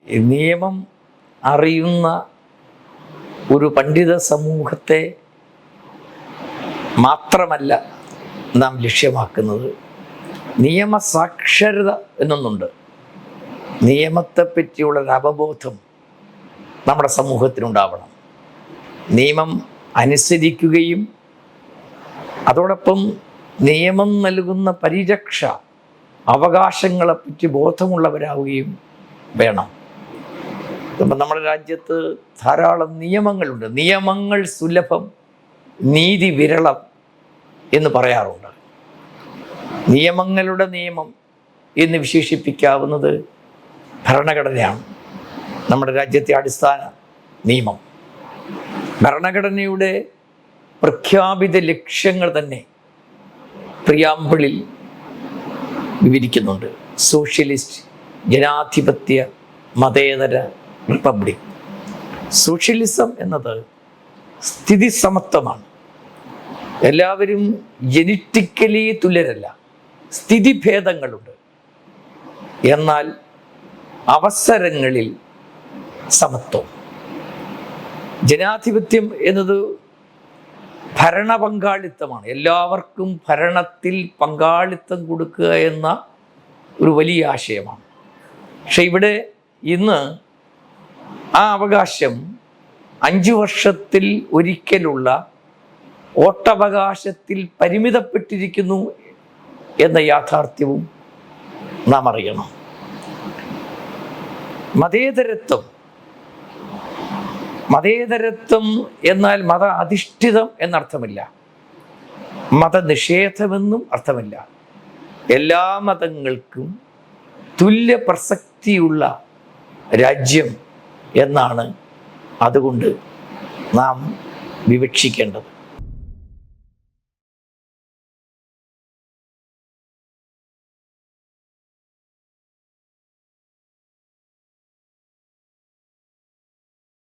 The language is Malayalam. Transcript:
നിയമം അറിയുന്ന ഒരു പണ്ഡിത സമൂഹത്തെ മാത്രമല്ല നാം ലക്ഷ്യമാക്കുന്നത്. നിയമസാക്ഷരത എന്നൊന്നുണ്ട്. നിയമത്തെപ്പറ്റിയുള്ളൊരു അവബോധം നമ്മുടെ സമൂഹത്തിനുണ്ടാവണം. നിയമം അനുസരിക്കുകയും അതോടൊപ്പം നിയമം നൽകുന്ന പരിരക്ഷ, അവകാശങ്ങളെപ്പറ്റി ബോധമുള്ളവരാവുകയും വേണം. ഇപ്പം നമ്മുടെ രാജ്യത്ത് ധാരാളം നിയമങ്ങളുണ്ട്. നിയമങ്ങൾ സുലഭം, നീതി വിരളം എന്ന് പറയാറുണ്ട്. നിയമങ്ങളുടെ നിയമം എന്ന് വിശേഷിപ്പിക്കാവുന്നത് ഭരണഘടനയാണ്, നമ്മുടെ രാജ്യത്തെ അടിസ്ഥാന നിയമം. ഭരണഘടനയുടെ പ്രഖ്യാപിത ലക്ഷ്യങ്ങൾ തന്നെ പ്രിയാമ്പിളിൽ വിവരിക്കുന്നുണ്ട്. സോഷ്യലിസ്റ്റ്, ജനാധിപത്യ, മതേതര റിപ്പബ്ലിക്. സോഷ്യലിസം എന്നത് സ്ഥിതി സമത്വമാണ്. എല്ലാവരും ജനറ്റിക്കലി തുല്യരല്ല, സ്ഥിതിഭേദങ്ങളുണ്ട്. എന്നാൽ അവസരങ്ങളിൽ സമത്വം. ജനാധിപത്യം എന്നത് ഭരണ പങ്കാളിത്തമാണ്. എല്ലാവർക്കും ഭരണത്തിൽ പങ്കാളിത്തം കൊടുക്കുക എന്ന ഒരു വലിയ ആശയമാണ്. പക്ഷെ ഇവിടെ ഇന്ന് ആ അവകാശം 5 വർഷത്തിൽ ഒരിക്കലുള്ള വോട്ടവകാശത്തിൽ പരിമിതപ്പെട്ടിരിക്കുന്നു എന്ന യാഥാർത്ഥ്യവും നാം അറിയണം. മതേതരത്വം എന്നാൽ മത അധിഷ്ഠിതം എന്നർത്ഥമില്ല, മതനിഷേധമെന്നും അർത്ഥമില്ല. എല്ലാ മതങ്ങൾക്കും തുല്യ പ്രസക്തിയുള്ള രാജ്യം എന്നാണ് അതുകൊണ്ട് നാം വിവക്ഷിക്കേണ്ടത്.